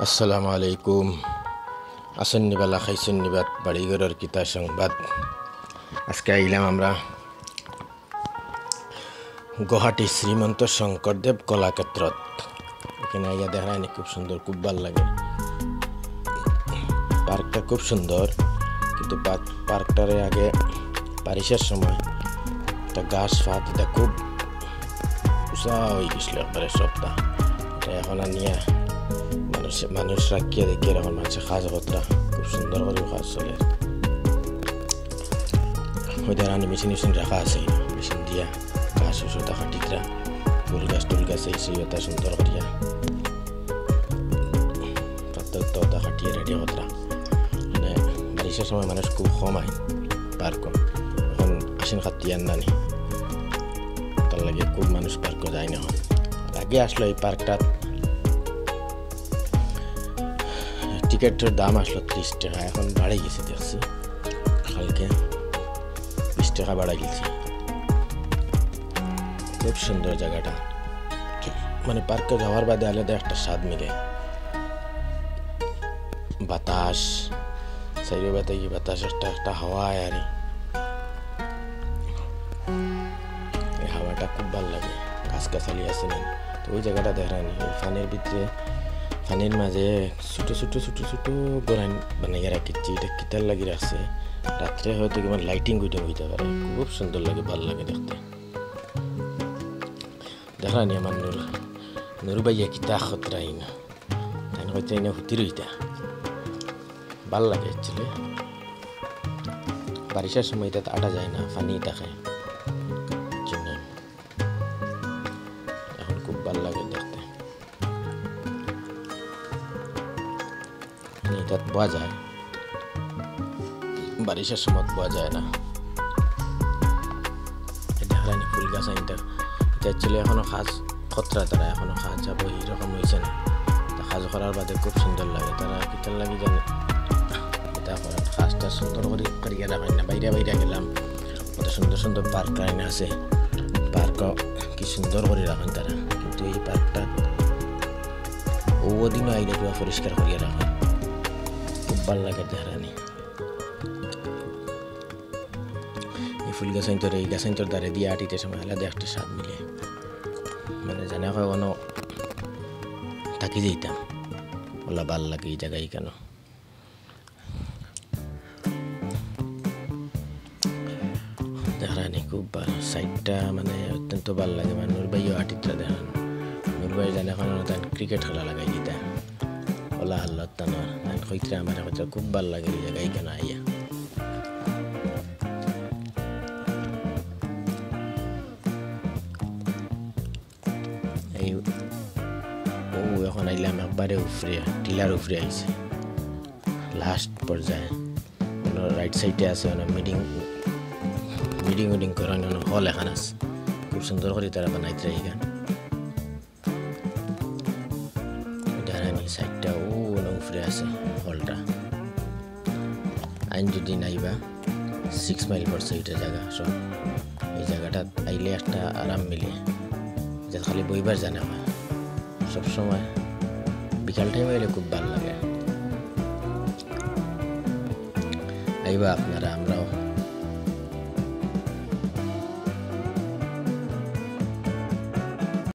আসসালামু আলাইকুম। আসন্নিবালা খাইসন্নিবাদ বাড়িঘরের কিতা সংবাদ। আজকে আইলাম আমরা গুয়াহাটি শ্রীমন্ত শঙ্করদেব কলাক্ষেত্রত। এখানে আইয়া দেখা খুব সুন্দর, খুব ভাল লাগে। পার্কটা খুব সুন্দর, কিন্তু পার্কটারে আগে বারিশের সময় একটা গাছ ফাত এটা খুব উঁচা হয়ে গেছিল একবারে সপ্তাহ। এটা এখন নিয়ে মানুষ রাখিয়ে দেখি এরকম মানুষের কাজ পত্রা খুব সুন্দর করে কাজ চলে। ওইদের মেশিন রাখা আছে, মেশিন দিয়া গাছ ওষুধা খাটিকরা ফুল গাছ টুল গাছ এই ওটা সুন্দর করিয়া পাতা খাটিয়ে রেডি হতরা। মানে বারিশের সময় মানুষ খুব কম আয় পার্ক, এখন আসেন খাটিয়ান নানি, তার লাগে খুব মানুষ পার্ক যায় না। আগে আসলো এই পার্কটা টিকিটের দাম আসলো 30 টাকা, এখন বাড়ে গেছে দেখছি, কালকে 20 টাকা বাড়া গেছে। খুব সুন্দর জায়গাটা, মানে পার্কে যাওয়ার বাদে আলাদা একটা স্বাদ মিলে। বাতাস সাইরে বাতাই বাতাস একটা হাওয়া আর এই হাওয়াটা খুব ভালো লাগে। গাছগাছালি আছে না, তো ওই জায়গাটা দেখানি ফানের ভিতরে, ফানির মাঝে ছোট ছোট ছোট ছোট গোড়ান বানাইয়া রাখিছি। এটা কিতার লাগি রাখছে, রাত্রে হয়তো কেমন লাইটিং হইতে পারে, খুব সুন্দর লাগে, ভাল লাগে দেখতে। দেখানি আমার নুর ভাইয়া কিতা খতরাই না, তাই হয়তো এনে হুতি রইতা ভাল লাগে। অ্যাকচুয়ালি বারিশের সময় এটা আটা যায় না, ফানি থাকে, এখন খুব ভাল লাগে দেখতে। এটা পাওয়া যায়, বারিশের সময় পাওয়া যায় না। এটা হারানি ফুল গাছ আইনটা, এটা অ্যাকচুয়ালি এখনো খাজ খতরা, তারা এখনো খাজ যাবো এইরকম হয়েছে না। খাজ করার বাদে খুব সুন্দর লাগে, তারা কিতার লাগে জানে এটা করেন। খাজটা সুন্দর করে করিয়া রাখেন না। বাইরে গেলাম, কত সুন্দর সুন্দর পার্ক আইন আছে, পার্ক কি সুন্দর করে রাখেন তারা, কিন্তু এই পার্কটা ওদিনও আইলে পুরো পরিষ্কার করিয়া রাখেন, খুব ভাল লাগে দেখানি। এই ফুল গাছাইন্তর, এই গাছাইন্তর দ্বারে দিয়ে আটিতে সময় আলাদা একটা স্বাদ মিলে, মানে জানা হয় কোনো থাকি যেতাম, ওলা ভাল লাগে এই জায়গায় কেন। দেখানি খুব ভালো, সাইডটা মানে অত্যন্ত ভাল লাগে। মানে নুর ভাইও আটিটা দেখান, নুর ভাই জানে এখন ক্রিকেট খেলা লাগাই দিতা ওলা আল্লাহ তানোর হইতে আমার হয়তো খুব ভাল লাগে এই জায়গায় কেন আইয়া। এই ও এখন আইলাম একবারে উপরে, টিলার উপরে আইছে, লাস্ট পর্যায়ে রাইট সাইডে আছে মিটিং করার হল এখান আছে, খুব সুন্দর করে তারা বানাইতে এখান। সাইডটা ও উপরে আছে হলটা। আইন যদি নাইবা 6 মাইল পড়ছে এটা জায়গা সব। এই জায়গাটা আইলে একটা আরাম মিলে, যে খালি বইবার জানা হয় সবসময়। বিকাল টাইম আইলে খুব ভালো লাগে, আইবা আপনারা, আমরাও